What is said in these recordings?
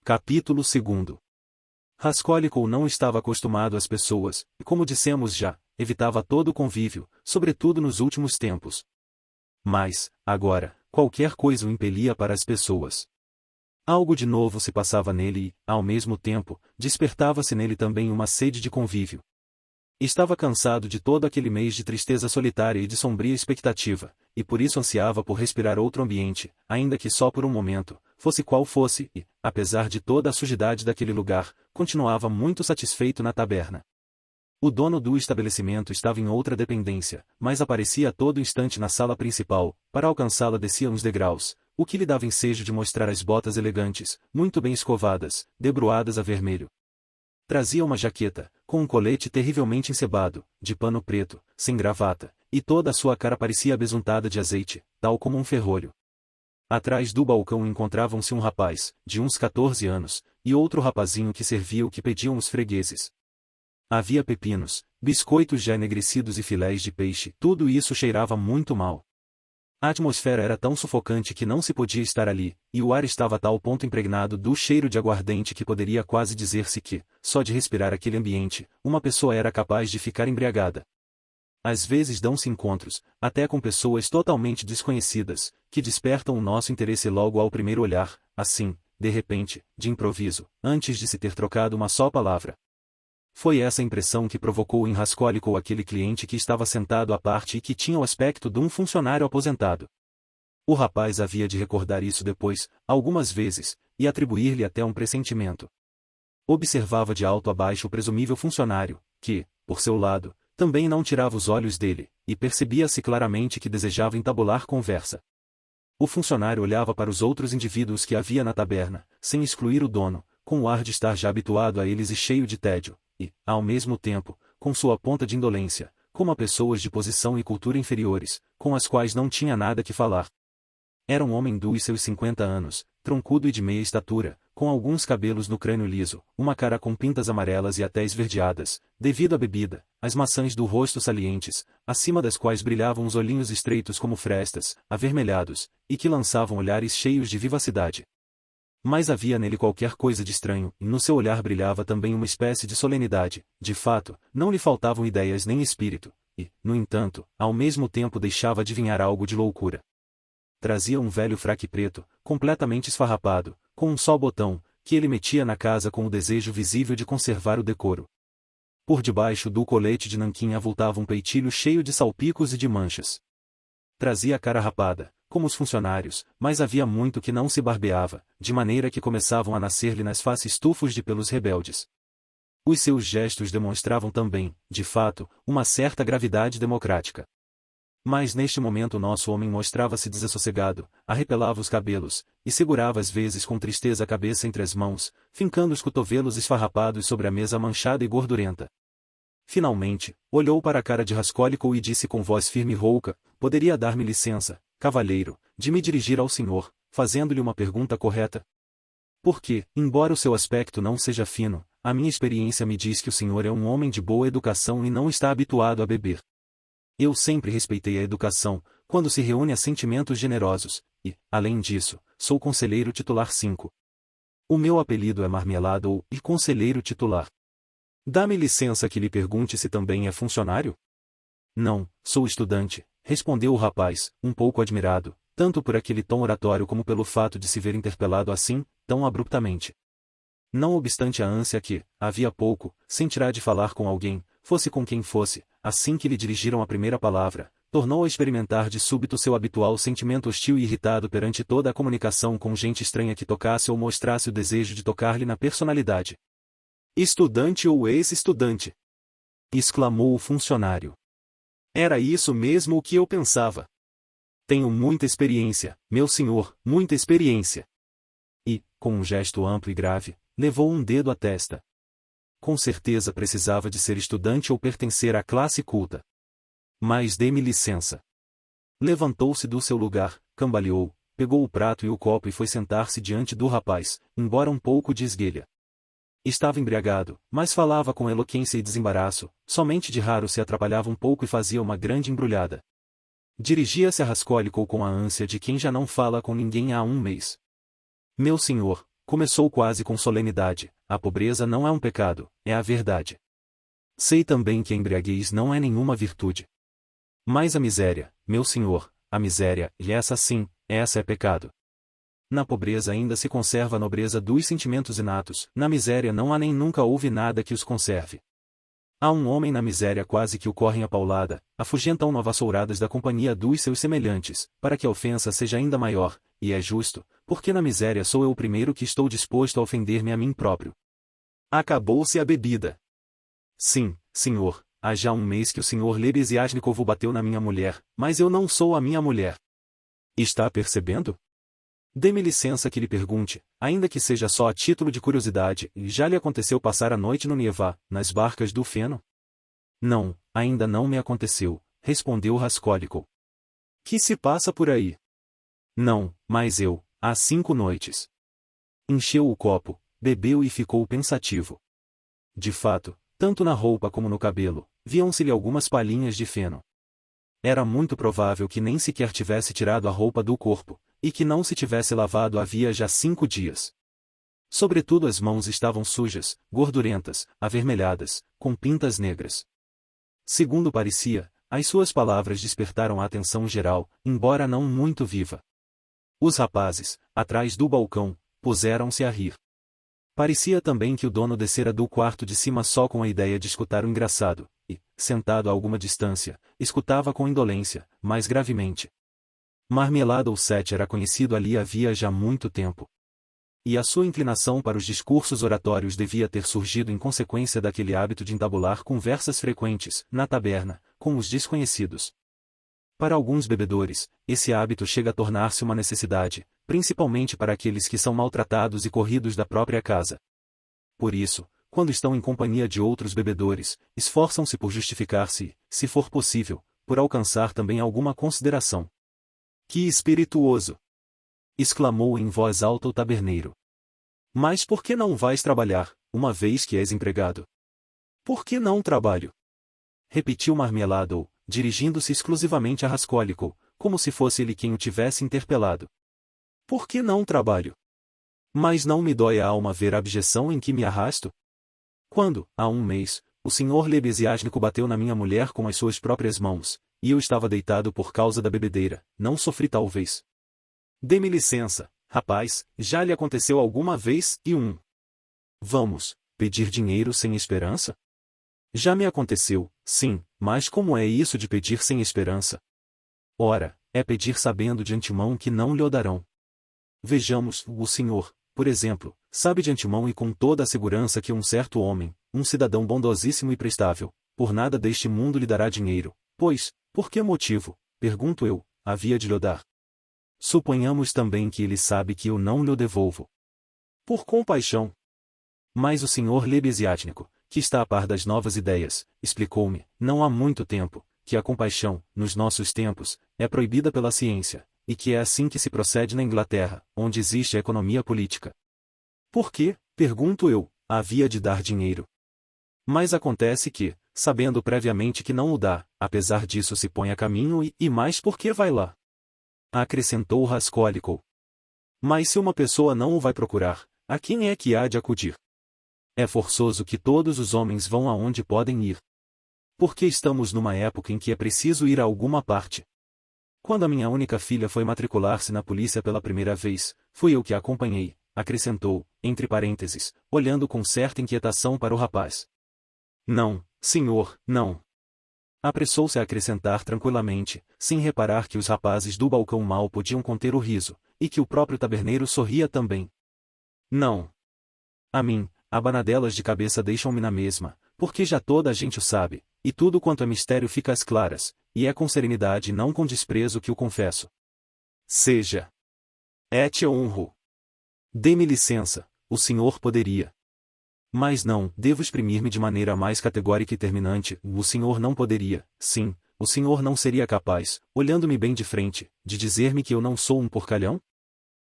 Capítulo 2. Raskolnikov não estava acostumado às pessoas, e como dissemos já, evitava todo o convívio, sobretudo nos últimos tempos. Mas, agora, qualquer coisa o impelia para as pessoas. Algo de novo se passava nele e, ao mesmo tempo, despertava-se nele também uma sede de convívio. Estava cansado de todo aquele mês de tristeza solitária e de sombria expectativa, e por isso ansiava por respirar outro ambiente, ainda que só por um momento, fosse qual fosse, e, apesar de toda a sujidade daquele lugar, continuava muito satisfeito na taberna. O dono do estabelecimento estava em outra dependência, mas aparecia a todo instante na sala principal. Para alcançá-la descia uns degraus, o que lhe dava ensejo de mostrar as botas elegantes, muito bem escovadas, debruadas a vermelho. Trazia uma jaqueta, com um colete terrivelmente encebado, de pano preto, sem gravata, e toda a sua cara parecia besuntada de azeite, tal como um ferrolho. Atrás do balcão encontravam-se um rapaz, de uns 14 anos, e outro rapazinho que servia o que pediam os fregueses. Havia pepinos, biscoitos já enegrecidos e filés de peixe, tudo isso cheirava muito mal. A atmosfera era tão sufocante que não se podia estar ali, e o ar estava a tal ponto impregnado do cheiro de aguardente que poderia quase dizer-se que, só de respirar aquele ambiente, uma pessoa era capaz de ficar embriagada. Às vezes dão-se encontros, até com pessoas totalmente desconhecidas, que despertam o nosso interesse logo ao primeiro olhar, assim, de repente, de improviso, antes de se ter trocado uma só palavra. Foi essa impressão que provocou em Raskolnikov aquele cliente que estava sentado à parte e que tinha o aspecto de um funcionário aposentado. O rapaz havia de recordar isso depois, algumas vezes, e atribuir-lhe até um pressentimento. Observava de alto a baixo o presumível funcionário, que, por seu lado, também não tirava os olhos dele, e percebia-se claramente que desejava entabular conversa. O funcionário olhava para os outros indivíduos que havia na taberna, sem excluir o dono, com o ar de estar já habituado a eles e cheio de tédio, e, ao mesmo tempo, com sua ponta de indolência, como a pessoas de posição e cultura inferiores, com as quais não tinha nada que falar. Era um homem dos seus 50 anos, troncudo e de meia estatura, com alguns cabelos no crânio liso, uma cara com pintas amarelas e até esverdeadas, devido à bebida, as maçãs do rosto salientes, acima das quais brilhavam os olhinhos estreitos como frestas, avermelhados, e que lançavam olhares cheios de vivacidade. Mas havia nele qualquer coisa de estranho, e no seu olhar brilhava também uma espécie de solenidade. De fato, não lhe faltavam ideias nem espírito, e, no entanto, ao mesmo tempo deixava adivinhar algo de loucura. Trazia um velho fraque preto, completamente esfarrapado, com um só botão, que ele metia na casa com o desejo visível de conservar o decoro. Por debaixo do colete de nanquim avultava um peitilho cheio de salpicos e de manchas. Trazia a cara rapada, como os funcionários, mas havia muito que não se barbeava, de maneira que começavam a nascer-lhe nas faces tufos de pelos rebeldes. Os seus gestos demonstravam também, de fato, uma certa gravidade democrática. Mas neste momento o nosso homem mostrava-se desassossegado, arrepelava os cabelos, e segurava às vezes com tristeza a cabeça entre as mãos, fincando os cotovelos esfarrapados sobre a mesa manchada e gordurenta. Finalmente, olhou para a cara de Raskolnikov e disse com voz firme e rouca: "Poderia dar-me licença, cavalheiro, de me dirigir ao senhor, fazendo-lhe uma pergunta correta? Porque, embora o seu aspecto não seja fino, a minha experiência me diz que o senhor é um homem de boa educação e não está habituado a beber. Eu sempre respeitei a educação, quando se reúne a sentimentos generosos, e, além disso, sou conselheiro titular 5. O meu apelido é Marmelada ou e conselheiro titular. Dá-me licença que lhe pergunte se também é funcionário?" "Não, sou estudante", respondeu o rapaz, um pouco admirado, tanto por aquele tom oratório como pelo fato de se ver interpelado assim, tão abruptamente. Não obstante a ânsia que, havia pouco, sentirá de falar com alguém, fosse com quem fosse, assim que lhe dirigiram a primeira palavra, tornou a experimentar de súbito seu habitual sentimento hostil e irritado perante toda a comunicação com gente estranha que tocasse ou mostrasse o desejo de tocar-lhe na personalidade. "Estudante ou ex-estudante?" exclamou o funcionário. "Era isso mesmo o que eu pensava. Tenho muita experiência, meu senhor, muita experiência." E, com um gesto amplo e grave, levou um dedo à testa. Com certeza precisava de ser estudante ou pertencer à classe culta. "Mas dê-me licença." Levantou-se do seu lugar, cambaleou, pegou o prato e o copo e foi sentar-se diante do rapaz, embora um pouco de esguelha. Estava embriagado, mas falava com eloquência e desembaraço, somente de raro se atrapalhava um pouco e fazia uma grande embrulhada. Dirigia-se a Raskolnikov com a ânsia de quem já não fala com ninguém há um mês. "Meu senhor, Começou quase com solenidade: a pobreza não é um pecado, é a verdade. Sei também que a embriaguez não é nenhuma virtude. Mas a miséria, meu senhor, a miséria, e essa sim, essa é pecado. Na pobreza ainda se conserva a nobreza dos sentimentos inatos, na miséria não há nem nunca houve nada que os conserve. Há um homem na miséria quase que o correm a paulada, afugentam vassouradas da companhia dos seus semelhantes, para que a ofensa seja ainda maior, e é justo, porque na miséria sou eu o primeiro que estou disposto a ofender-me a mim próprio. Acabou-se a bebida. Sim, senhor, há já um mês que o senhor Lebeziatnikov bateu na minha mulher, mas eu não sou a minha mulher. Está percebendo? Dê-me licença que lhe pergunte, ainda que seja só a título de curiosidade, já lhe aconteceu passar a noite no Nievá, nas barcas do Feno? Não, ainda não me aconteceu, respondeu Raskolnikov. Que se passa por aí? Não, mas eu, há 5 noites. Encheu o copo, bebeu e ficou pensativo. De fato, tanto na roupa como no cabelo, viam-se-lhe algumas palhinhas de feno. Era muito provável que nem sequer tivesse tirado a roupa do corpo, e que não se tivesse lavado havia já 5 dias. Sobretudo as mãos estavam sujas, gordurentas, avermelhadas, com pintas negras. Segundo parecia, as suas palavras despertaram a atenção geral, embora não muito viva. Os rapazes, atrás do balcão, puseram-se a rir. Parecia também que o dono descera do quarto de cima só com a ideia de escutar o engraçado, e, sentado a alguma distância, escutava com indolência, mas gravemente. Marmelada ou Sete era conhecido ali havia já muito tempo. E a sua inclinação para os discursos oratórios devia ter surgido em consequência daquele hábito de entabular conversas frequentes, na taberna, com os desconhecidos. Para alguns bebedores, esse hábito chega a tornar-se uma necessidade, principalmente para aqueles que são maltratados e corridos da própria casa. Por isso, quando estão em companhia de outros bebedores, esforçam-se por justificar-se, se for possível, por alcançar também alguma consideração. Que espirituoso! Exclamou em voz alta o taberneiro. Mas por que não vais trabalhar, uma vez que és empregado? Por que não trabalho? Repetiu Marmeladov, dirigindo-se exclusivamente a Raskolnikov, como se fosse ele quem o tivesse interpelado. Por que não trabalho? Mas não me dói a alma ver a abjeção em que me arrasto? Quando, há 1 mês, o senhor Lebeziatnikov bateu na minha mulher com as suas próprias mãos, e eu estava deitado por causa da bebedeira, não sofri talvez. Dê-me licença, rapaz, já lhe aconteceu alguma vez, e Vamos, pedir dinheiro sem esperança? Já me aconteceu, sim, mas como é isso de pedir sem esperança? Ora, é pedir sabendo de antemão que não lhe o darão. Vejamos, o senhor, por exemplo, sabe de antemão e com toda a segurança que um certo homem, um cidadão bondosíssimo e prestável, por nada deste mundo lhe dará dinheiro, pois, por que motivo, pergunto eu, havia de lhe dar? Suponhamos também que ele sabe que eu não lhe o devolvo. Por compaixão. Mas o senhor Lebeziatnikov, que está a par das novas ideias, explicou-me, não há muito tempo, que a compaixão, nos nossos tempos, é proibida pela ciência, e que é assim que se procede na Inglaterra, onde existe a economia política. Por que, pergunto eu, havia de dar dinheiro? Mas acontece que, sabendo previamente que não o dá, apesar disso se põe a caminho e mais porque vai lá. Acrescentou Raskolnikov. Mas se uma pessoa não o vai procurar, a quem é que há de acudir? É forçoso que todos os homens vão aonde podem ir. Porque estamos numa época em que é preciso ir a alguma parte. Quando a minha única filha foi matricular-se na polícia pela primeira vez, fui eu que a acompanhei, acrescentou, entre parênteses, olhando com certa inquietação para o rapaz. Não, senhor, não. Apressou-se a acrescentar tranquilamente, sem reparar que os rapazes do balcão mal podiam conter o riso, e que o próprio taberneiro sorria também. Não. A mim, abanadelas de cabeça deixam-me na mesma, porque já toda a gente o sabe, e tudo quanto é mistério fica às claras, e é com serenidade e não com desprezo que o confesso. Seja. Et honro. Dê-me licença, o senhor poderia. Mas não, devo exprimir-me de maneira mais categórica e terminante, o senhor não poderia, sim, o senhor não seria capaz, olhando-me bem de frente, de dizer-me que eu não sou um porcalhão?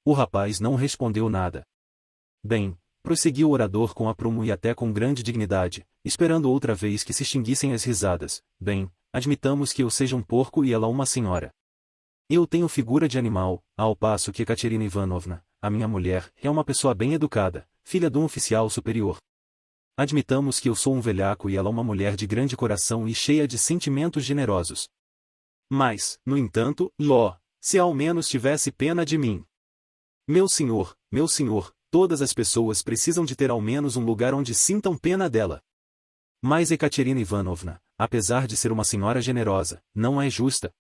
O rapaz não respondeu nada. Bem, prosseguiu o orador com aprumo e até com grande dignidade, esperando outra vez que se extinguissem as risadas. Bem, admitamos que eu seja um porco e ela uma senhora. Eu tenho figura de animal, ao passo que Ekaterina Ivanovna, a minha mulher é uma pessoa bem educada, filha de um oficial superior. Admitamos que eu sou um velhaco e ela uma mulher de grande coração e cheia de sentimentos generosos. Mas, no entanto, Ló, se ao menos tivesse pena de mim. Meu senhor, todas as pessoas precisam de ter ao menos um lugar onde sintam pena dela. Mas Ekaterina Ivanovna, apesar de ser uma senhora generosa, não é justa.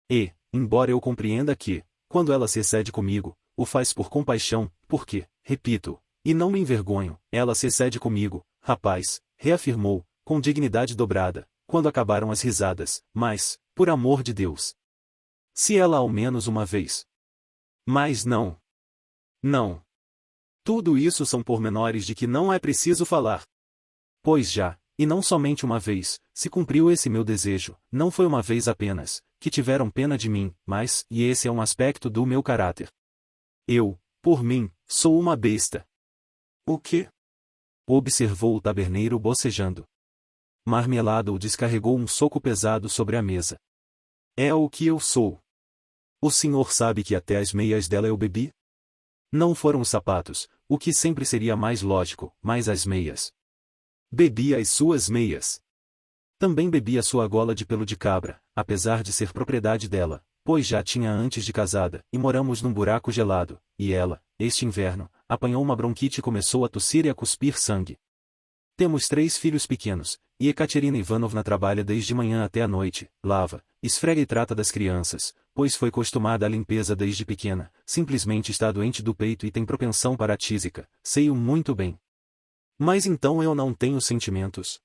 E, embora eu compreenda que, quando ela se excede comigo, o faz por compaixão, porque, repito, e não me envergonho, ela se excede comigo, rapaz, reafirmou, com dignidade dobrada, quando acabaram as risadas, mas, por amor de Deus. Se ela ao menos uma vez. Mas não. Não. Tudo isso são pormenores de que não é preciso falar. Pois já, e não somente uma vez, se cumpriu esse meu desejo, não foi uma vez apenas, que tiveram pena de mim, mas, e esse é um aspecto do meu caráter. Eu, por mim, sou uma besta. O quê? Observou o taberneiro bocejando. Marmelada descarregou um soco pesado sobre a mesa. É o que eu sou. O senhor sabe que até as meias dela eu bebi? Não foram os sapatos, o que sempre seria mais lógico, mas as meias. Bebi as suas meias. Também bebi a sua gola de pelo de cabra, apesar de ser propriedade dela, pois já tinha antes de casada, e moramos num buraco gelado, e ela, este inverno, apanhou uma bronquite e começou a tossir e a cuspir sangue. Temos 3 filhos pequenos, e Ekaterina Ivanovna trabalha desde manhã até a noite, lava, esfrega e trata das crianças, pois foi acostumada à limpeza desde pequena, simplesmente está doente do peito e tem propensão para a tísica, sei-o muito bem. Mas então eu não tenho sentimentos.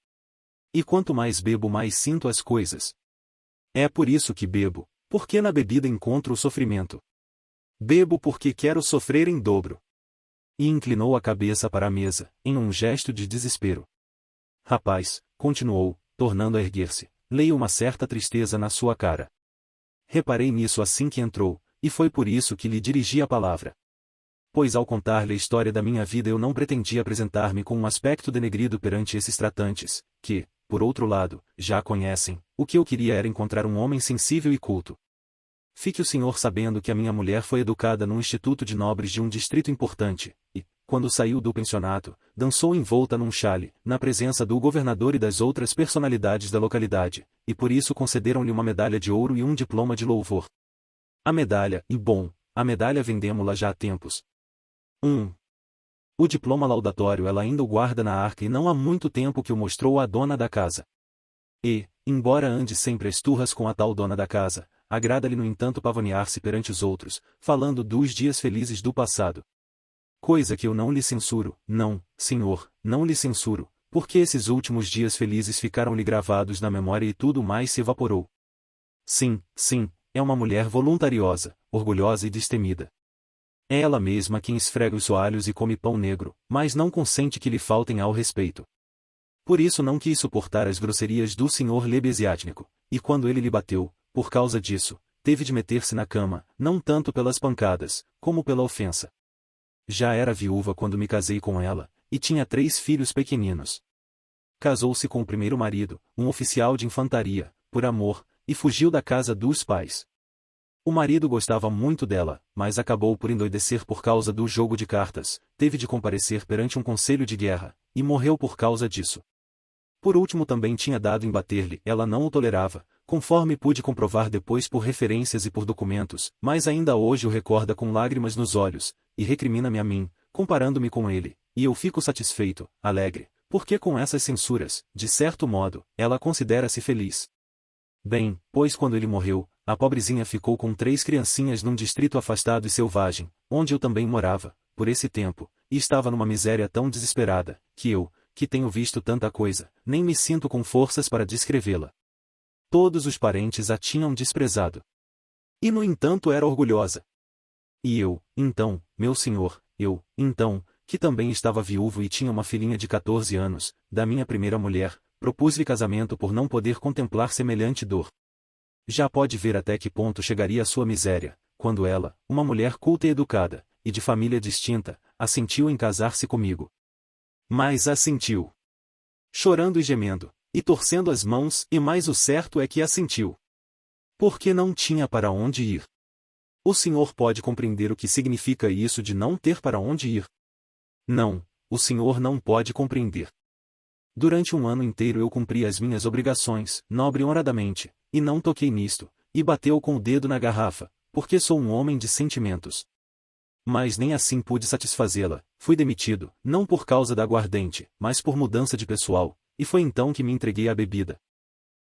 E quanto mais bebo mais sinto as coisas. É por isso que bebo, porque na bebida encontro o sofrimento. Bebo porque quero sofrer em dobro. E inclinou a cabeça para a mesa, em um gesto de desespero. Rapaz, continuou, tornando a erguer-se, leio uma certa tristeza na sua cara. Reparei nisso assim que entrou, e foi por isso que lhe dirigi a palavra. Pois ao contar-lhe a história da minha vida eu não pretendia apresentar-me com um aspecto denegrido perante esses tratantes, que, por outro lado, já conhecem, o que eu queria era encontrar um homem sensível e culto. Fique o senhor sabendo que a minha mulher foi educada num instituto de nobres de um distrito importante, e, quando saiu do pensionato, dançou envolta num chale, na presença do governador e das outras personalidades da localidade, e por isso concederam-lhe uma medalha de ouro e um diploma de louvor. A medalha, a medalha vendemo-la já há tempos. O diploma laudatório ela ainda o guarda na arca e não há muito tempo que o mostrou à dona da casa. E, embora ande sempre às turras com a tal dona da casa, agrada-lhe no entanto pavonear-se perante os outros, falando dos dias felizes do passado. Coisa que eu não lhe censuro, não, senhor, não lhe censuro, porque esses últimos dias felizes ficaram-lhe gravados na memória e tudo mais se evaporou. Sim, é uma mulher voluntariosa, orgulhosa e destemida. É ela mesma quem esfrega os soalhos e come pão negro, mas não consente que lhe faltem ao respeito. Por isso não quis suportar as grosserias do senhor Lebesiatnico, e quando ele lhe bateu, por causa disso, teve de meter-se na cama, não tanto pelas pancadas, como pela ofensa. Já era viúva quando me casei com ela, e tinha 3 filhos pequeninos. Casou-se com o primeiro marido, um oficial de infantaria, por amor, e fugiu da casa dos pais. O marido gostava muito dela, mas acabou por endoidecer por causa do jogo de cartas, teve de comparecer perante um conselho de guerra, e morreu por causa disso. Por último também tinha dado em bater-lhe, ela não o tolerava, conforme pude comprovar depois por referências e por documentos, mas ainda hoje o recorda com lágrimas nos olhos, e recrimina-me a mim, comparando-me com ele, e eu fico satisfeito, alegre, porque com essas censuras, de certo modo, ela considera-se feliz. Bem, pois quando ele morreu, a pobrezinha ficou com 3 criancinhas num distrito afastado e selvagem, onde eu também morava, por esse tempo, e estava numa miséria tão desesperada, que eu, que tenho visto tanta coisa, nem me sinto com forças para descrevê-la. Todos os parentes a tinham desprezado. E no entanto era orgulhosa. E eu, então, meu senhor, que também estava viúvo e tinha uma filhinha de 14 anos, da minha primeira mulher, propus-lhe casamento por não poder contemplar semelhante dor. Já pode ver até que ponto chegaria a sua miséria, quando ela, uma mulher culta e educada, e de família distinta, assentiu em casar-se comigo. Mas assentiu. Chorando e gemendo, e torcendo as mãos, e mais o certo é que assentiu. Porque não tinha para onde ir. O senhor pode compreender o que significa isso de não ter para onde ir? Não, o senhor não pode compreender. Durante um ano inteiro eu cumpri as minhas obrigações, nobre e honradamente, e não toquei nisto, e bateu com o dedo na garrafa, porque sou um homem de sentimentos. Mas nem assim pude satisfazê-la, fui demitido, não por causa da aguardente, mas por mudança de pessoal, e foi então que me entreguei à bebida.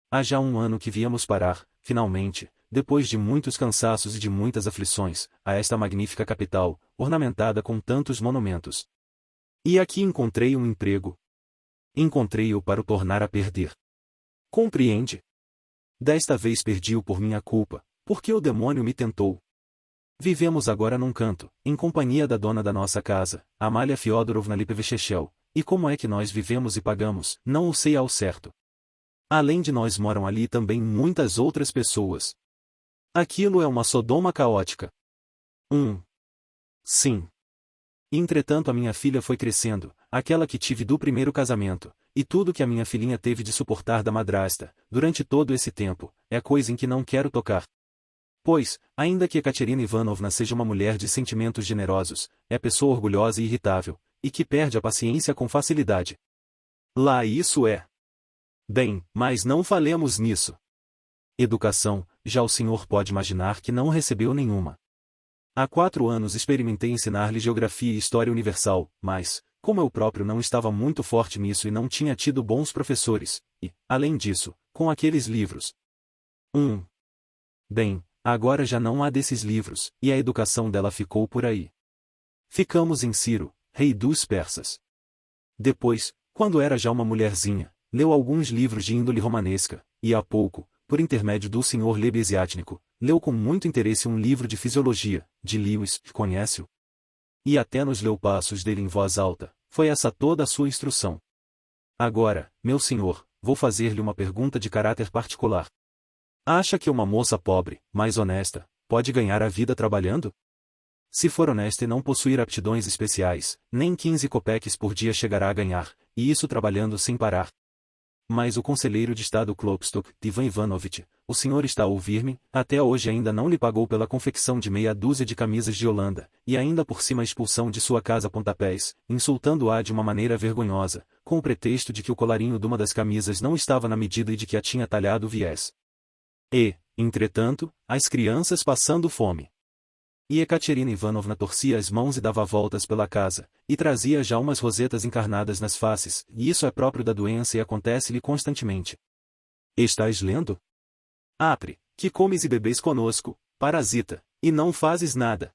Há já um ano que viemos parar, finalmente, depois de muitos cansaços e de muitas aflições, a esta magnífica capital, ornamentada com tantos monumentos. E aqui encontrei um emprego. Encontrei-o para o tornar a perder. Compreende? Desta vez perdi-o por minha culpa, porque o demônio me tentou. Vivemos agora num canto, em companhia da dona da nossa casa, Amália Fiodorovna Lipevechechel, e como é que nós vivemos e pagamos, não o sei ao certo. Além de nós moram ali também muitas outras pessoas. Aquilo é uma Sodoma caótica. Sim. Entretanto a minha filha foi crescendo, aquela que tive do primeiro casamento, e tudo que a minha filhinha teve de suportar da madrasta, durante todo esse tempo, é coisa em que não quero tocar. Pois, ainda que Ekaterina Ivanovna seja uma mulher de sentimentos generosos, é pessoa orgulhosa e irritável, e que perde a paciência com facilidade. Lá isso é. Bem, mas não falemos nisso. Educação, já o senhor pode imaginar que não recebeu nenhuma. Há 4 anos experimentei ensinar-lhe geografia e história universal, mas, como eu próprio não estava muito forte nisso e não tinha tido bons professores, e, além disso, com aqueles livros. Bem, agora já não há desses livros, e a educação dela ficou por aí. Ficamos em Ciro, rei dos persas. Depois, quando era já uma mulherzinha, leu alguns livros de índole romanesca, e há pouco, por intermédio do Sr. Lebesiatnico, leu com muito interesse um livro de fisiologia, de Lewis, conhece-o? E até nos leu passos dele em voz alta, foi essa toda a sua instrução. Agora, meu senhor, vou fazer-lhe uma pergunta de caráter particular. Acha que uma moça pobre, mas honesta, pode ganhar a vida trabalhando? Se for honesta e não possuir aptidões especiais, nem 15 copeques por dia chegará a ganhar, e isso trabalhando sem parar. Mas o conselheiro de Estado Klopstock, Ivan Ivanovich, o senhor está a ouvir-me, até hoje ainda não lhe pagou pela confecção de meia dúzia de camisas de Holanda, e ainda por cima a expulsão de sua casa a pontapés, insultando-a de uma maneira vergonhosa, com o pretexto de que o colarinho de uma das camisas não estava na medida e de que a tinha talhado o viés. E, entretanto, as crianças passando fome. E Ekaterina Ivanovna torcia as mãos e dava voltas pela casa, e trazia já umas rosetas encarnadas nas faces, e isso é próprio da doença e acontece-lhe constantemente. Estás lendo? Apre, que comes e bebes conosco, parasita, e não fazes nada.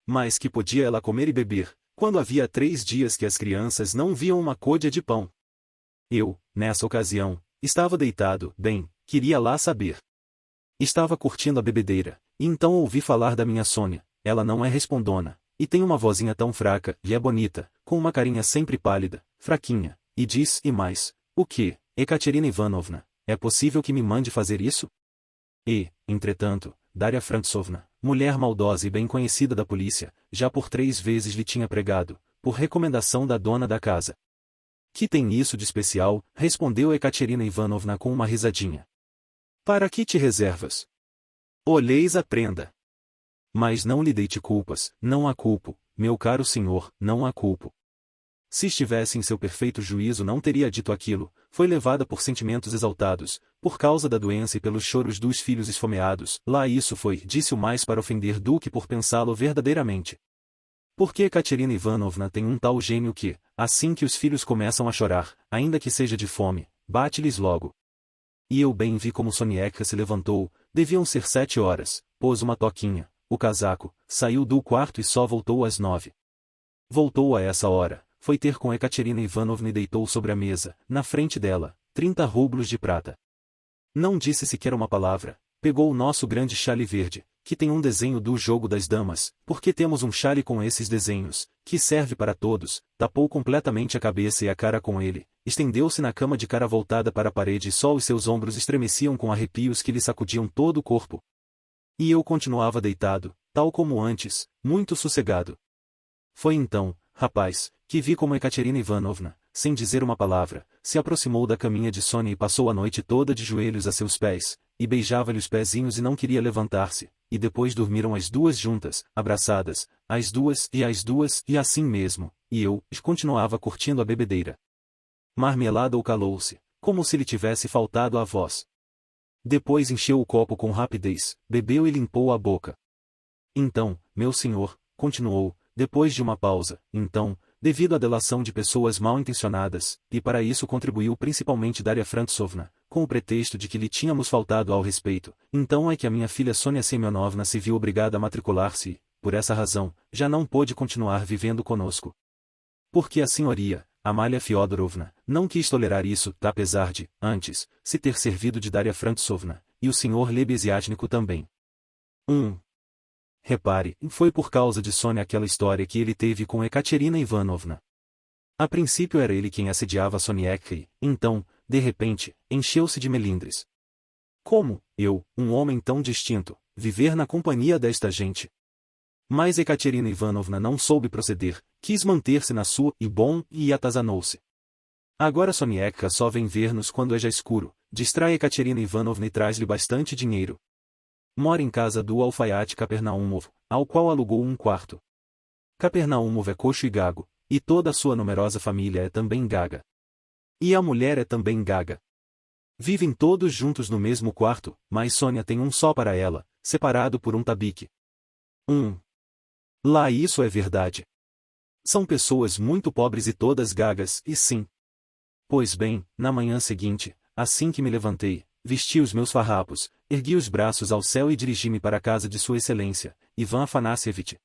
Mas que podia ela comer e beber, quando havia 3 dias que as crianças não viam uma côdea de pão? Eu, nessa ocasião, estava deitado, bem, queria lá saber. Estava curtindo a bebedeira, e então ouvi falar da minha Sônia, ela não é respondona, e tem uma vozinha tão fraca, e é bonita, com uma carinha sempre pálida, fraquinha, e diz, e mais, o quê, Ekaterina Ivanovna, é possível que me mande fazer isso? E, entretanto, Daria Frantsovna, mulher maldosa e bem conhecida da polícia, já por 3 vezes lhe tinha pregado, por recomendação da dona da casa. Que tem isso de especial? Respondeu Ekaterina Ivanovna com uma risadinha. Para que te reservas? Olheis a prenda. Mas não lhe deite culpas, não a culpo, meu caro senhor, não a culpo. Se estivesse em seu perfeito juízo não teria dito aquilo, foi levada por sentimentos exaltados, por causa da doença e pelos choros dos filhos esfomeados, lá isso foi, disse-o mais para ofender do que por pensá-lo verdadeiramente. Porque Ekaterina Ivanovna tem um tal gênio que, assim que os filhos começam a chorar, ainda que seja de fome, bate-lhes logo. E eu bem vi como Sonieka se levantou, deviam ser 7 horas, pôs uma toquinha, o casaco, saiu do quarto e só voltou às 9. Voltou a essa hora, foi ter com Ekaterina Ivanovna e deitou sobre a mesa, na frente dela, 30 rublos de prata. Não disse sequer uma palavra, pegou o nosso grande chale verde, que tem um desenho do jogo das damas, porque temos um chale com esses desenhos, que serve para todos, tapou completamente a cabeça e a cara com ele, estendeu-se na cama de cara voltada para a parede e só os seus ombros estremeciam com arrepios que lhe sacudiam todo o corpo. E eu continuava deitado, tal como antes, muito sossegado. Foi então, rapaz, que vi como Ekaterina Ivanovna, sem dizer uma palavra, se aproximou da caminha de Sônia e passou a noite toda de joelhos a seus pés, e beijava-lhe os pezinhos e não queria levantar-se, e depois dormiram as duas juntas, abraçadas, as duas, e assim mesmo, e eu, continuava curtindo a bebedeira. Marmelada calou-se, como se lhe tivesse faltado a voz. Depois encheu o copo com rapidez, bebeu e limpou a boca. Então, meu senhor, continuou, depois de uma pausa, então, devido à delação de pessoas mal intencionadas, e para isso contribuiu principalmente Daria Frantsovna, com o pretexto de que lhe tínhamos faltado ao respeito, então é que a minha filha Sônia Semyonovna se viu obrigada a matricular-se e, por essa razão, já não pôde continuar vivendo conosco. Porque a senhoria, Amália Fyodorovna, não quis tolerar isso, apesar de, antes, se ter servido de Daria Frantsovna, e o senhor Lebeziatniko também. Repare, foi por causa de Sônia aquela história que ele teve com Ekaterina Ivanovna. A princípio era ele quem assediava Sonieka e, então, de repente, encheu-se de melindres. Como, eu, um homem tão distinto, viver na companhia desta gente? Mas Ekaterina Ivanovna não soube proceder, quis manter-se na sua, e atazanou-se. Agora Sonieka só vem ver-nos quando é já escuro, distrai Ekaterina Ivanovna e traz-lhe bastante dinheiro. Mora em casa do alfaiate Kapernaumov, ao qual alugou um quarto. Kapernaumov é coxo e gago, e toda a sua numerosa família é também gaga. E a mulher é também gaga. Vivem todos juntos no mesmo quarto, mas Sônia tem um só para ela, separado por um tabique. Lá isso é verdade. São pessoas muito pobres e todas gagas, e sim. Pois bem, na manhã seguinte, assim que me levantei, vesti os meus farrapos, ergui os braços ao céu e dirigi-me para a casa de Sua Excelência, Ivan Afanassievich.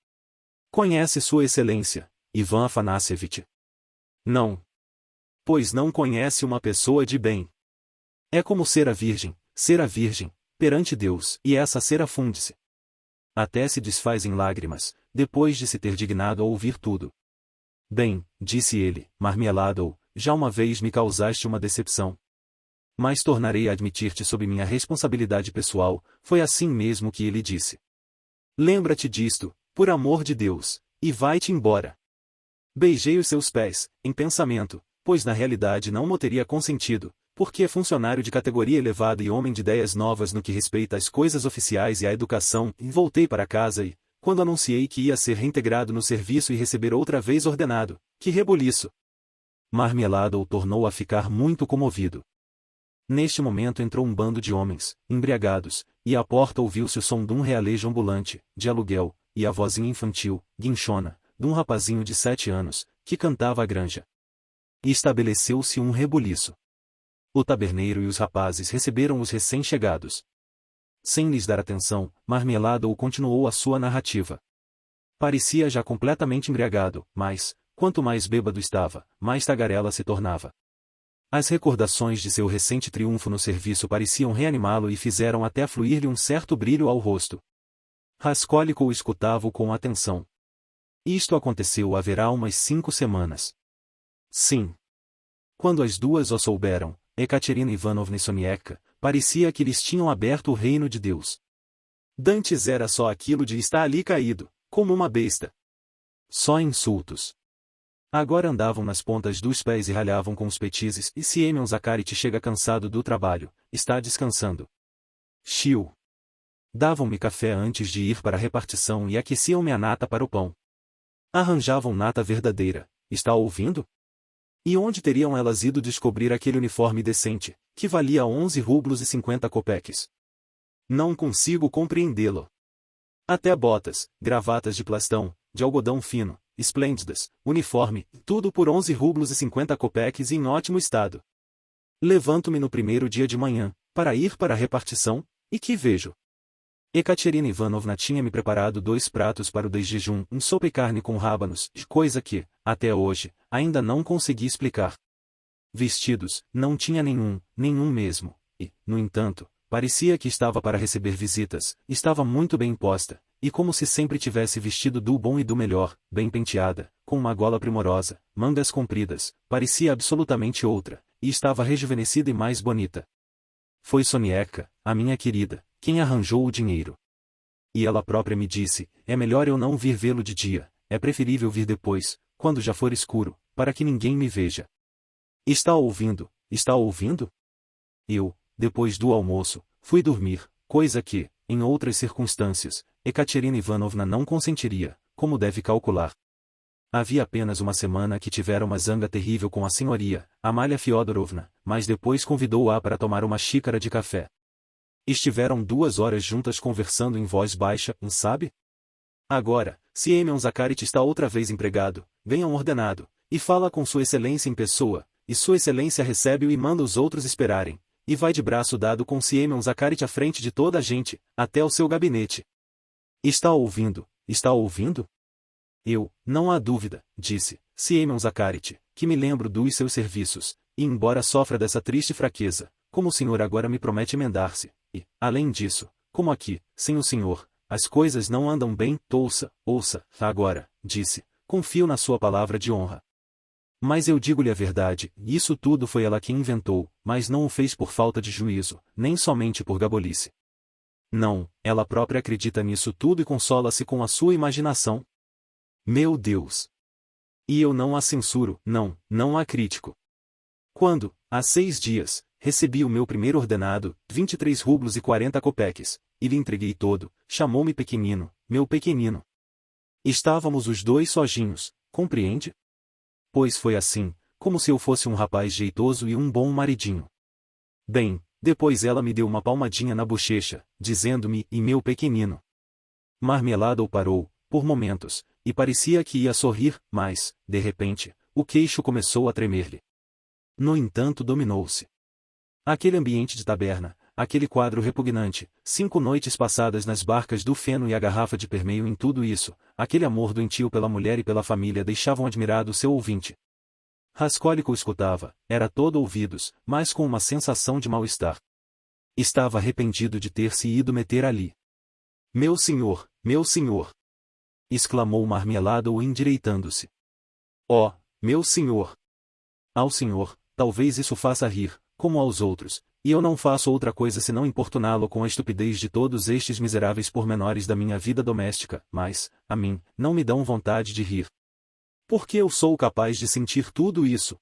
Conhece Sua Excelência, Ivan Afanassievich? Não. Pois não conhece uma pessoa de bem. É como ser a virgem, perante Deus, e essa cera funde-se. Até se desfaz em lágrimas, depois de se ter dignado a ouvir tudo. Bem, disse ele, Marmelada, já uma vez me causaste uma decepção. Mas tornarei a admitir-te sob minha responsabilidade pessoal, foi assim mesmo que ele disse. Lembra-te disto, por amor de Deus, e vai-te embora. Beijei os seus pés, em pensamento, pois na realidade não mo teria consentido, porque é funcionário de categoria elevada e homem de ideias novas no que respeita às coisas oficiais e à educação, e voltei para casa e, quando anunciei que ia ser reintegrado no serviço e receber outra vez ordenado, que rebuliço! Marmelada tornou a ficar muito comovido. Neste momento entrou um bando de homens, embriagados, e à porta ouviu-se o som de um realejo ambulante, de aluguel, e a vozinha infantil, guinchona, de um rapazinho de 7 anos, que cantava a granja. E estabeleceu-se um rebuliço. O taberneiro e os rapazes receberam os recém-chegados. Sem lhes dar atenção, Marmelada continuou a sua narrativa. Parecia já completamente embriagado, mas, quanto mais bêbado estava, mais tagarela se tornava. As recordações de seu recente triunfo no serviço pareciam reanimá-lo e fizeram até afluir-lhe um certo brilho ao rosto. Raskolnikov escutava-o com atenção. Isto aconteceu haverá umas 5 semanas. Sim. Quando as duas o souberam, Ekaterina Ivanovna e Sonieka, parecia que lhes tinham aberto o reino de Deus. Dantes era só aquilo de estar ali caído, como uma besta. Só insultos. Agora andavam nas pontas dos pés e ralhavam com os petizes, e Siemon Zakharich chega cansado do trabalho, está descansando. Chiu. Davam-me café antes de ir para a repartição e aqueciam-me a nata para o pão. Arranjavam nata verdadeira, está ouvindo? E onde teriam elas ido descobrir aquele uniforme decente, que valia 11 rublos e 50 copeques? Não consigo compreendê-lo. Até botas, gravatas de plastão, de algodão fino, esplêndidas, uniforme, tudo por 11 rublos e 50 copeques e em ótimo estado. Levanto-me no primeiro dia de manhã, para ir para a repartição, e que vejo? Ekaterina Ivanovna tinha me preparado 2 pratos para o desjejum, sopa e carne com rábanos, coisa que, até hoje, ainda não consegui explicar. Vestidos, não tinha nenhum mesmo, e, no entanto, parecia que estava para receber visitas, estava muito bem posta, e como se sempre tivesse vestido do bom e do melhor, bem penteada, com uma gola primorosa, mangas compridas, parecia absolutamente outra, e estava rejuvenescida e mais bonita. Foi Sonieka, a minha querida, quem arranjou o dinheiro. E ela própria me disse, é melhor eu não vir vê-lo de dia, é preferível vir depois, quando já for escuro, para que ninguém me veja. Está ouvindo? Eu, depois do almoço, fui dormir, coisa que, em outras circunstâncias, Ekaterina Ivanovna não consentiria, como deve calcular. Havia apenas uma semana que tivera uma zanga terrível com a senhoria, Amália Fiodorovna, mas depois convidou-a para tomar uma xícara de café. Estiveram 2 horas juntas conversando em voz baixa, sabe? Agora, Simeon Zakharich está outra vez empregado, venha um ordenado, e fala com Sua Excelência em pessoa, e Sua Excelência recebe-o e manda os outros esperarem, e vai de braço dado com Simeon Zakharich à frente de toda a gente, até o seu gabinete. Está ouvindo, está ouvindo? Eu, não há dúvida, disse, Simeon Zakharich, que me lembro dos seus serviços, e embora sofra dessa triste fraqueza, como o senhor agora me promete emendar-se, e, além disso, como aqui, sem o senhor, as coisas não andam bem, ouça, agora, disse, confio na sua palavra de honra. Mas eu digo-lhe a verdade, isso tudo foi ela que inventou, mas não o fez por falta de juízo, nem somente por gabolice. Não, ela própria acredita nisso tudo e consola-se com a sua imaginação. Meu Deus! E eu não a censuro, não a critico. Quando, há 6 dias, recebi o meu primeiro ordenado, 23 rublos e 40 copeques, e lhe entreguei todo, chamou-me pequenino, meu pequenino. Estávamos os 2 sozinhos, compreende? Pois foi assim, como se eu fosse um rapaz jeitoso e um bom maridinho. Bem, depois ela me deu uma palmadinha na bochecha, dizendo-me, e meu pequenino. Marmelada parou, por momentos, e parecia que ia sorrir, mas, de repente, o queixo começou a tremer-lhe. No entanto dominou-se. Aquele ambiente de taberna, aquele quadro repugnante, 5 noites passadas nas barcas do feno e a garrafa de permeio em tudo isso, aquele amor doentio pela mulher e pela família deixavam admirado seu ouvinte. Raskolnikov escutava, era todo ouvidos, mas com uma sensação de mal-estar. Estava arrependido de ter se ido meter ali. Meu senhor! Exclamou Marmelado endireitando-se. Oh, meu senhor! Ao senhor, talvez isso faça rir, como aos outros, e eu não faço outra coisa senão importuná-lo com a estupidez de todos estes miseráveis pormenores da minha vida doméstica, mas, a mim, não me dão vontade de rir. Porque eu sou capaz de sentir tudo isso.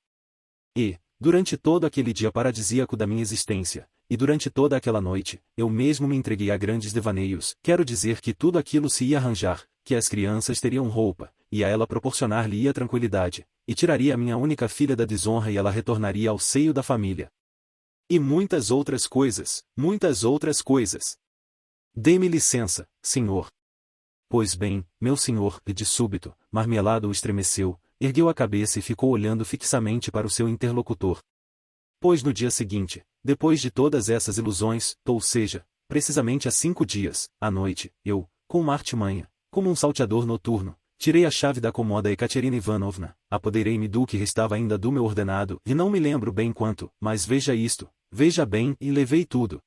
E, durante todo aquele dia paradisíaco da minha existência, e durante toda aquela noite, eu mesmo me entreguei a grandes devaneios, quero dizer que tudo aquilo se ia arranjar, que as crianças teriam roupa, e a ela proporcionar-lhe-ia tranquilidade, e tiraria a minha única filha da desonra e ela retornaria ao seio da família. E muitas outras coisas, Dê-me licença, senhor. Pois bem, meu senhor, e de súbito, Marmelado estremeceu, ergueu a cabeça e ficou olhando fixamente para o seu interlocutor. Pois no dia seguinte, depois de todas essas ilusões, ou seja, precisamente há 5 dias, à noite, eu, com uma artimanha, como um salteador noturno, tirei a chave da cômoda Ekaterina Ivanovna, apoderei-me do que restava ainda do meu ordenado, e não me lembro bem quanto, mas veja isto, veja bem, e levei tudo.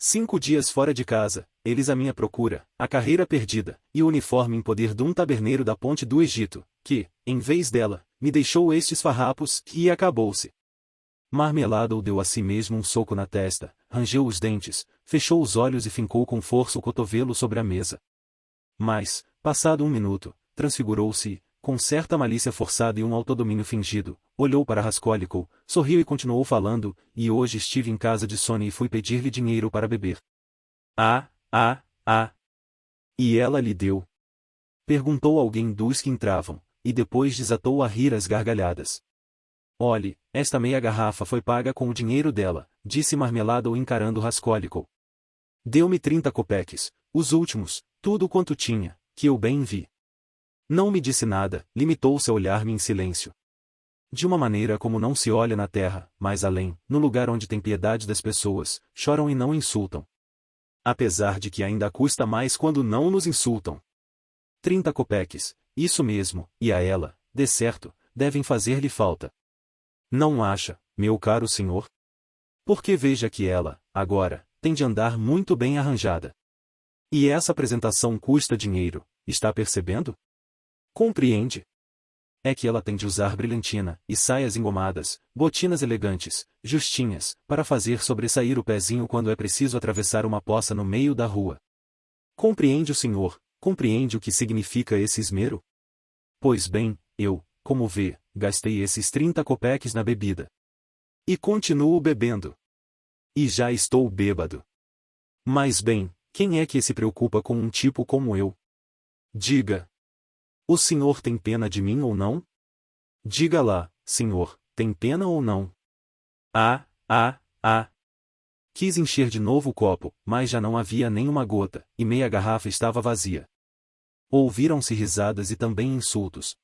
5 dias fora de casa, eles à minha procura, a carreira perdida, e o uniforme em poder de um taberneiro da ponte do Egito, que, em vez dela, me deixou estes farrapos, e acabou-se. Marmelado deu a si mesmo um soco na testa, rangeu os dentes, fechou os olhos e fincou com força o cotovelo sobre a mesa. Mas, passado 1 minuto, transfigurou-se e, com certa malícia forçada e um autodomínio fingido, olhou para Raskolnikov, sorriu e continuou falando, e hoje estive em casa de Sonia e fui pedir-lhe dinheiro para beber. Ah! E ela lhe deu? Perguntou alguém dos que entravam, e depois desatou a rir às gargalhadas. Olhe, esta meia garrafa foi paga com o dinheiro dela, disse Marmelado encarando Raskolnikov. Deu-me 30 copeques, os últimos, tudo quanto tinha, que eu bem vi. Não me disse nada, limitou-se a olhar-me em silêncio. De uma maneira como não se olha na terra, mais além, no lugar onde tem piedade das pessoas, choram e não insultam. Apesar de que ainda custa mais quando não nos insultam. 30 copeques, isso mesmo, e a ela, de certo, devem fazer-lhe falta. Não acha, meu caro senhor? Porque veja que ela, agora, tem de andar muito bem arranjada. E essa apresentação custa dinheiro, está percebendo? Compreende? É que ela tem de usar brilhantina, e saias engomadas, botinas elegantes, justinhas, para fazer sobressair o pezinho quando é preciso atravessar uma poça no meio da rua. Compreende o senhor, compreende o que significa esse esmero? Pois bem, eu, como vê, gastei esses 30 copeques na bebida. E continuo bebendo. E já estou bêbado. Mas bem, quem é que se preocupa com um tipo como eu? Diga. O senhor tem pena de mim ou não? Diga lá, senhor, tem pena ou não? Ah, ah, ah. Quis encher de novo o copo, mas já não havia nenhuma gota, e meia garrafa estava vazia. Ouviram-se risadas e também insultos.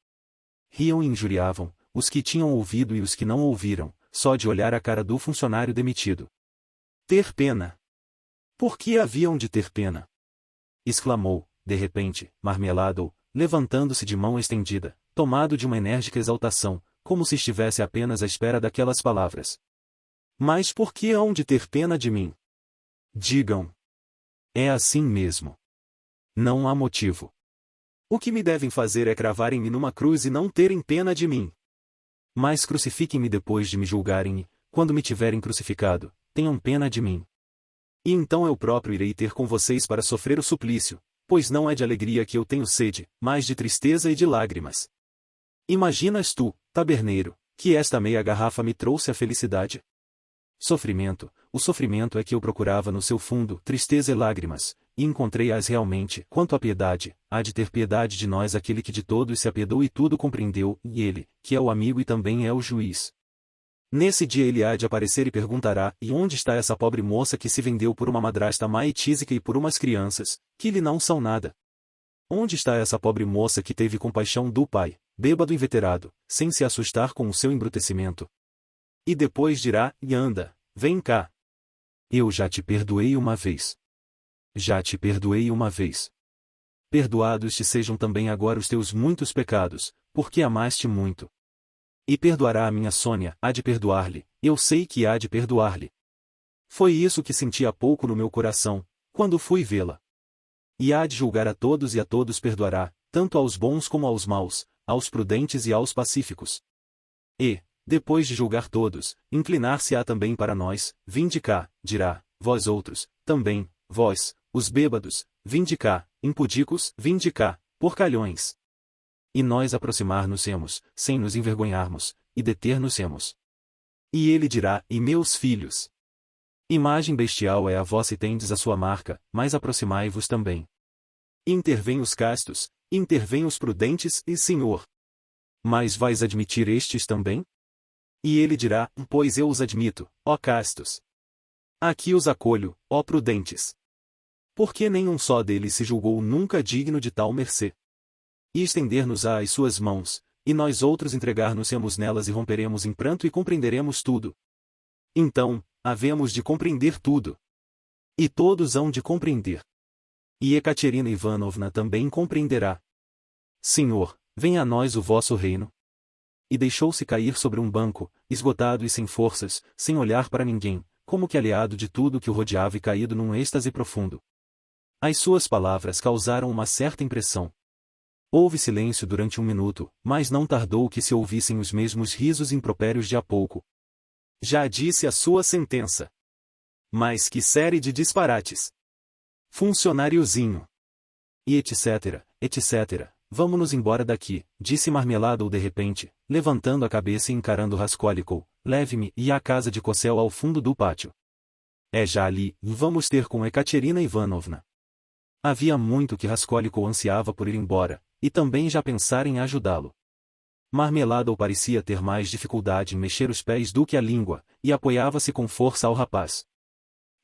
Riam e injuriavam, os que tinham ouvido e os que não ouviram, só de olhar a cara do funcionário demitido. Ter pena. Por que haviam de ter pena? Exclamou, de repente, Marmelador, levantando-se de mão estendida, tomado de uma enérgica exaltação, como se estivesse apenas à espera daquelas palavras. Mas por que hão de ter pena de mim? Digam. É assim mesmo. Não há motivo. O que me devem fazer é cravarem-me numa cruz e não terem pena de mim. Mas crucifiquem-me depois de me julgarem e, quando me tiverem crucificado, tenham pena de mim. E então eu próprio irei ter com vocês para sofrer o suplício, pois não é de alegria que eu tenho sede, mas de tristeza e de lágrimas. Imaginas tu, taberneiro, que esta meia garrafa me trouxe a felicidade? Sofrimento, o sofrimento é que eu procurava no seu fundo tristeza e lágrimas, e encontrei-as realmente. Quanto à piedade, há de ter piedade de nós aquele que de todos se apiedou e tudo compreendeu, e ele, que é o amigo e também é o juiz. Nesse dia ele há de aparecer e perguntará: e onde está essa pobre moça que se vendeu por uma madrasta má e tísica e por umas crianças, que lhe não são nada? Onde está essa pobre moça que teve compaixão do pai, bêbado e inveterado, sem se assustar com o seu embrutecimento? E depois dirá: e anda, vem cá. Eu já te perdoei uma vez. Já te perdoei uma vez. Perdoados te sejam também agora os teus muitos pecados, porque amaste muito. E perdoará a minha Sônia, há de perdoar-lhe, eu sei que há de perdoar-lhe. Foi isso que senti há pouco no meu coração, quando fui vê-la. E há de julgar a todos e a todos perdoará, tanto aos bons como aos maus, aos prudentes e aos pacíficos. E, depois de julgar todos, inclinar-se-á também para nós: vinde cá, dirá, vós outros, também, vós, os bêbados, vinde cá, impudicos, vinde cá, porcalhões. E nós aproximar-nos-emos, sem nos envergonharmos, e deter-nos-emos. E ele dirá: e meus filhos? Imagem bestial é a vossa e tendes a sua marca, mas aproximai-vos também. Intervêm os castos, intervêm os prudentes e Senhor. Mas vais admitir estes também? E ele dirá: pois eu os admito, ó castos. Aqui os acolho, ó prudentes. Porque nenhum só deles se julgou nunca digno de tal mercê. E estender-nos-á as suas mãos, e nós outros entregar-nos-emos nelas e romperemos em pranto e compreenderemos tudo. Então, havemos de compreender tudo. E todos hão de compreender. E Ekaterina Ivanovna também compreenderá. Senhor, venha a nós o vosso reino. E deixou-se cair sobre um banco, esgotado e sem forças, sem olhar para ninguém, como que aliado de tudo que o rodeava e caído num êxtase profundo. As suas palavras causaram uma certa impressão. Houve silêncio durante um minuto, mas não tardou que se ouvissem os mesmos risos impropérios de há pouco. Já disse a sua sentença. Mas que série de disparates! Funcionáriozinho! E etc, etc. Vamos-nos embora daqui, disse Marmelador de repente, levantando a cabeça e encarando Raskolnikov. Leve-me e à casa de Kossel ao fundo do pátio. É já ali, e vamos ter com Ekaterina Ivanovna. Havia muito que Raskolnikov ansiava por ir embora, e também já pensar em ajudá-lo. Marmelador parecia ter mais dificuldade em mexer os pés do que a língua, e apoiava-se com força ao rapaz.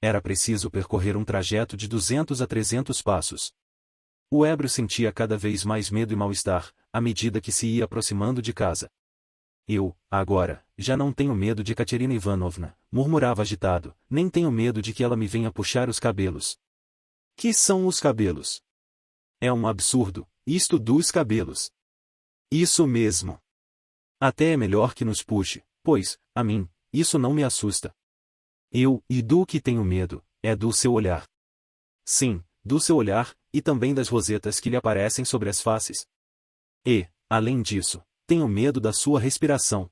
Era preciso percorrer um trajeto de 200 a 300 passos. O ébrio sentia cada vez mais medo e mal-estar, à medida que se ia aproximando de casa. Eu, agora, já não tenho medo de Katerina Ivanovna, murmurava agitado, nem tenho medo de que ela me venha puxar os cabelos. Que são os cabelos? É um absurdo, isto dos cabelos. Isso mesmo. Até é melhor que nos puxe, pois, a mim, isso não me assusta. E do que tenho medo, é do seu olhar. Sim, do seu olhar, e também das rosetas que lhe aparecem sobre as faces. E, além disso, tenho medo da sua respiração.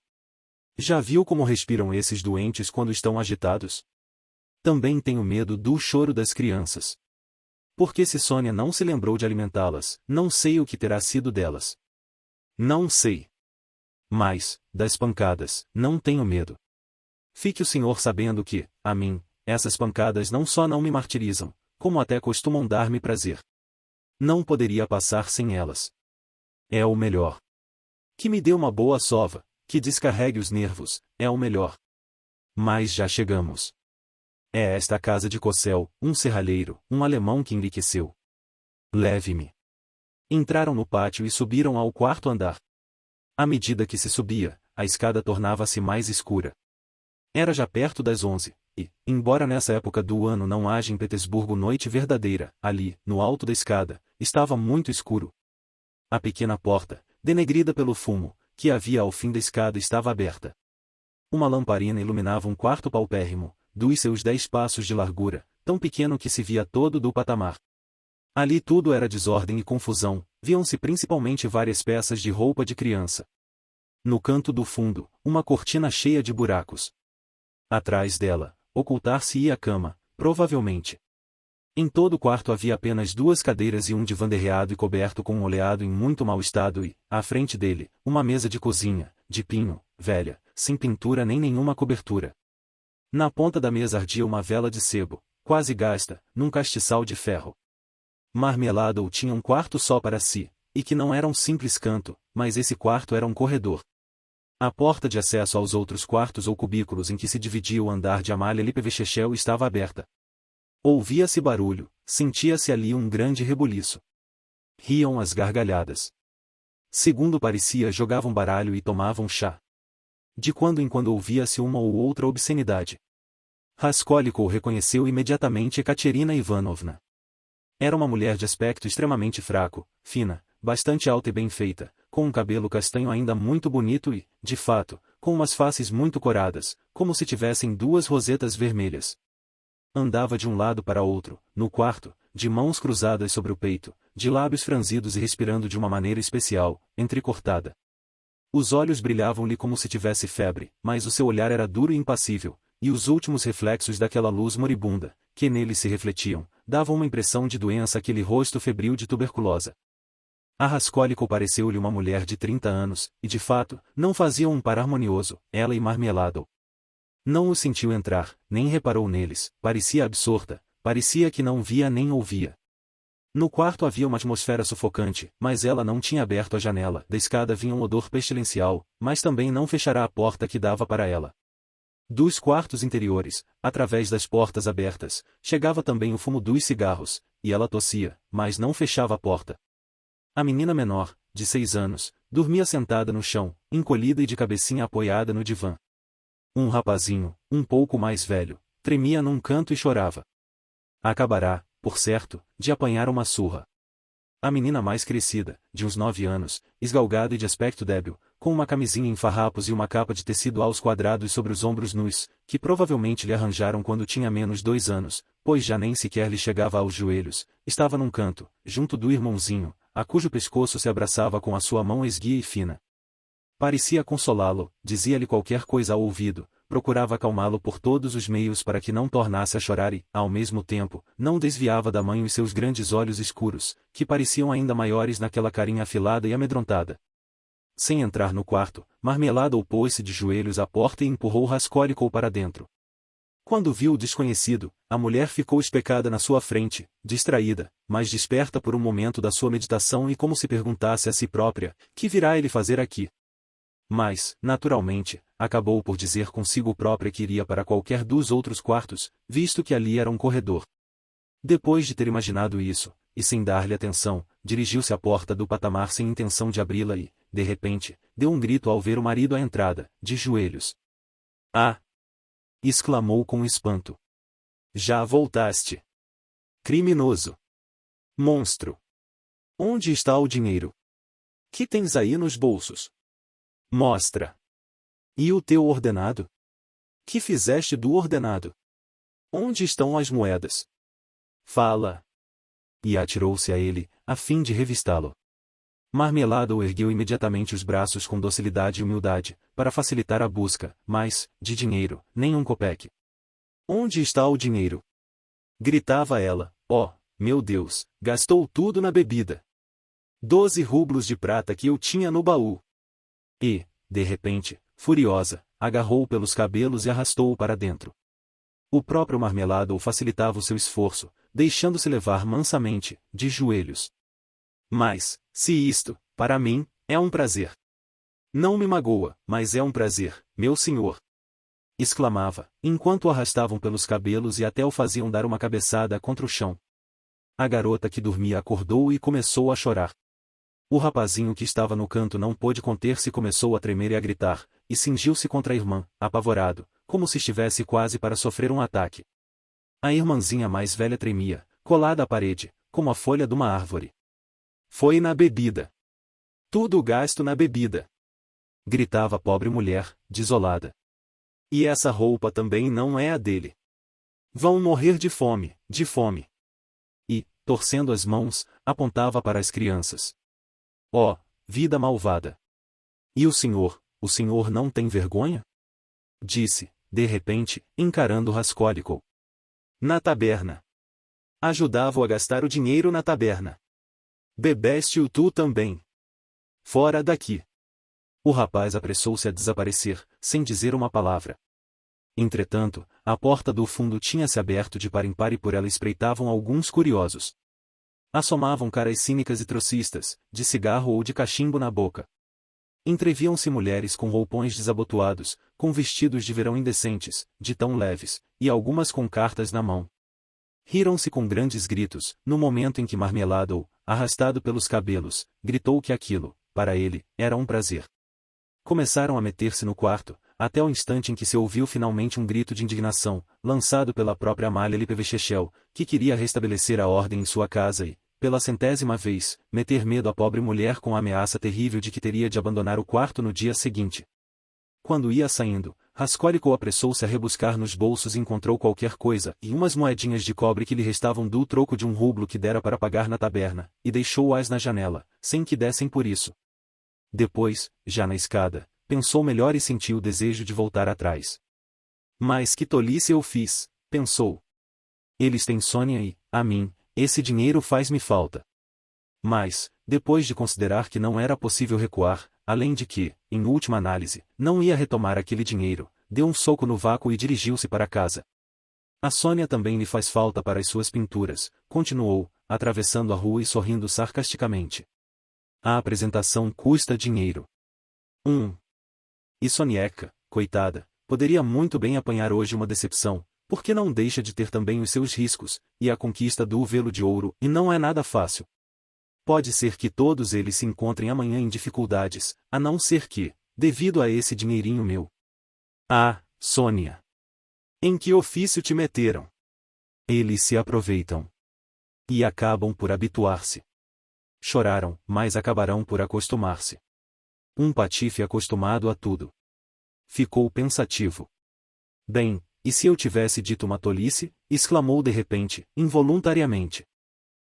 Já viu como respiram esses doentes quando estão agitados? Também tenho medo do choro das crianças. Porque se Sônia não se lembrou de alimentá-las, não sei o que terá sido delas. Não sei. Mas, das pancadas, não tenho medo. Fique o senhor sabendo que, a mim, essas pancadas não só não me martirizam, como até costumam dar-me prazer. Não poderia passar sem elas. É o melhor. Que me dê uma boa sova, que descarregue os nervos, é o melhor. Mas já chegamos. É esta a casa de Cossel, um serralheiro, um alemão que enriqueceu. Leve-me. Entraram no pátio e subiram ao quarto andar. À medida que se subia, a escada tornava-se mais escura. Era já perto das 11, e, embora nessa época do ano não haja em Petersburgo noite verdadeira, ali, no alto da escada, estava muito escuro. A pequena porta, denegrida pelo fumo, que havia ao fim da escada estava aberta. Uma lamparina iluminava um quarto paupérrimo, dos seus 10 passos de largura, tão pequeno que se via todo do patamar. Ali tudo era desordem e confusão, viam-se principalmente várias peças de roupa de criança. No canto do fundo, uma cortina cheia de buracos. Atrás dela, ocultar-se-ia a cama, provavelmente. Em todo o quarto havia apenas 2 cadeiras e um divã derreado e coberto com um oleado em muito mau estado e, à frente dele, uma mesa de cozinha, de pinho, velha, sem pintura nem nenhuma cobertura. Na ponta da mesa ardia uma vela de sebo, quase gasta, num castiçal de ferro. Marmelador tinha um quarto só para si, e que não era um simples canto, mas esse quarto era um corredor. A porta de acesso aos outros quartos ou cubículos em que se dividia o andar de Amália Lipevechechel estava aberta. Ouvia-se barulho, sentia-se ali um grande rebuliço. Riam as gargalhadas. Segundo parecia, jogavam baralho e tomavam chá. De quando em quando ouvia-se uma ou outra obscenidade. Raskolnikov reconheceu imediatamente Ekaterina Ivanovna. Era uma mulher de aspecto extremamente fraco, fina, bastante alta e bem feita, com um cabelo castanho ainda muito bonito e, de fato, com umas faces muito coradas, como se tivessem 2 rosetas vermelhas. Andava de um lado para outro, no quarto, de mãos cruzadas sobre o peito, de lábios franzidos e respirando de uma maneira especial, entrecortada. Os olhos brilhavam-lhe como se tivesse febre, mas o seu olhar era duro e impassível, e os últimos reflexos daquela luz moribunda, que nele se refletiam, davam uma impressão de doença àquele rosto febril de tuberculosa. A Raskolnikov pareceu-lhe uma mulher de 30 anos, e de fato, não faziam um par harmonioso, ela e Marmeladov. Não os sentiu entrar, nem reparou neles, parecia absorta, parecia que não via nem ouvia. No quarto havia uma atmosfera sufocante, mas ela não tinha aberto a janela, da escada vinha um odor pestilencial, mas também não fechará a porta que dava para ela. Dos quartos interiores, através das portas abertas, chegava também o fumo dos cigarros, e ela tossia, mas não fechava a porta. A menina menor, de 6 anos, dormia sentada no chão, encolhida e de cabecinha apoiada no divã. Um rapazinho, um pouco mais velho, tremia num canto e chorava. Acabará, por certo, de apanhar uma surra. A menina mais crescida, de uns 9 anos, esgalgada e de aspecto débil, com uma camisinha em farrapos e uma capa de tecido aos quadrados sobre os ombros nus, que provavelmente lhe arranjaram quando tinha menos 2 anos, pois já nem sequer lhe chegava aos joelhos, estava num canto, junto do irmãozinho, a cujo pescoço se abraçava com a sua mão esguia e fina. Parecia consolá-lo, dizia-lhe qualquer coisa ao ouvido, procurava acalmá-lo por todos os meios para que não tornasse a chorar e, ao mesmo tempo, não desviava da mãe os seus grandes olhos escuros, que pareciam ainda maiores naquela carinha afilada e amedrontada. Sem entrar no quarto, Marmeladov pôs-se de joelhos à porta e empurrou Raskolnikov para dentro. Quando viu o desconhecido, a mulher ficou especada na sua frente, distraída, mas desperta por um momento da sua meditação e como se perguntasse a si própria, que virá ele fazer aqui? Mas, naturalmente, acabou por dizer consigo própria que iria para qualquer dos outros quartos, visto que ali era um corredor. Depois de ter imaginado isso, e sem dar-lhe atenção, dirigiu-se à porta do patamar sem intenção de abri-la e, de repente, deu um grito ao ver o marido à entrada, de joelhos. Ah! Exclamou com espanto. Já voltaste. Criminoso. Monstro. Onde está o dinheiro? Que tens aí nos bolsos? Mostra. E o teu ordenado? Que fizeste do ordenado? Onde estão as moedas? Fala. E atirou-se a ele, a fim de revistá-lo. Marmeladov ergueu imediatamente os braços com docilidade e humildade, para facilitar a busca, mas, de dinheiro, nem um copeque. Onde está o dinheiro? Gritava ela, oh, meu Deus, gastou tudo na bebida. 12 rublos de prata que eu tinha no baú. E, de repente, furiosa, agarrou-o pelos cabelos e arrastou-o para dentro. O próprio Marmeladov facilitava o seu esforço, deixando-se levar mansamente, de joelhos. Mas, se isto, para mim, é um prazer. Não me magoa, mas é um prazer, meu senhor. Exclamava, enquanto o arrastavam pelos cabelos e até o faziam dar uma cabeçada contra o chão. A garota que dormia acordou e começou a chorar. O rapazinho que estava no canto não pôde conter-se e começou a tremer e a gritar, e cingiu-se contra a irmã, apavorado, como se estivesse quase para sofrer um ataque. A irmãzinha mais velha tremia, colada à parede, como a folha de uma árvore. Foi na bebida. Tudo gasto na bebida. Gritava a pobre mulher, desolada. E essa roupa também não é a dele. Vão morrer de fome, de fome. E, torcendo as mãos, apontava para as crianças. Oh, vida malvada! E o senhor não tem vergonha? Disse, de repente, encarando Raskolnikov. Na taberna. Ajudava-o a gastar o dinheiro na taberna. Bebeste-o tu também. Fora daqui. O rapaz apressou-se a desaparecer, sem dizer uma palavra. Entretanto, a porta do fundo tinha-se aberto de par em par e por ela espreitavam alguns curiosos. Assomavam caras cínicas e trocistas, de cigarro ou de cachimbo na boca. Entreviam-se mulheres com roupões desabotoados, com vestidos de verão indecentes, de tão leves, e algumas com cartas na mão. Riram-se com grandes gritos, no momento em que Marmeladov, arrastado pelos cabelos, gritou que aquilo, para ele, era um prazer. Começaram a meter-se no quarto, até o instante em que se ouviu finalmente um grito de indignação, lançado pela própria Amália Lippevechechel, que queria restabelecer a ordem em sua casa e, pela 100ª vez, meter medo à pobre mulher com a ameaça terrível de que teria de abandonar o quarto no dia seguinte. Quando ia saindo, Raskolnikov apressou-se a rebuscar nos bolsos e encontrou qualquer coisa e umas moedinhas de cobre que lhe restavam do troco de um rublo que dera para pagar na taberna, e deixou-as na janela, sem que dessem por isso. Depois, já na escada, pensou melhor e sentiu o desejo de voltar atrás. Mas que tolice eu fiz, pensou. Eles têm Sônia e, a mim, esse dinheiro faz-me falta. Mas, depois de considerar que não era possível recuar, além de que, em última análise, não ia retomar aquele dinheiro, deu um soco no vácuo e dirigiu-se para casa. A Sônia também lhe faz falta para as suas pinturas, continuou, atravessando a rua e sorrindo sarcasticamente. A apresentação custa dinheiro. E Sonieka, coitada, poderia muito bem apanhar hoje uma decepção, porque não deixa de ter também os seus riscos, e a conquista do velo de ouro, e não é nada fácil. Pode ser que todos eles se encontrem amanhã em dificuldades, a não ser que, devido a esse dinheirinho meu. Ah, Sônia! Em que ofício te meteram? Eles se aproveitam. E acabam por habituar-se. Choraram, mas acabarão por acostumar-se. Um patife acostumado a tudo. Ficou pensativo. Bem, e se eu tivesse dito uma tolice? Exclamou de repente, involuntariamente.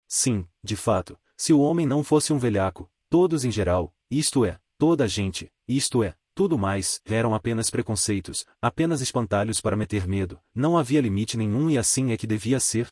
Sim, de fato, se o homem não fosse um velhaco, todos em geral, isto é, toda a gente, isto é, tudo mais, eram apenas preconceitos, apenas espantalhos para meter medo, não havia limite nenhum e assim é que devia ser.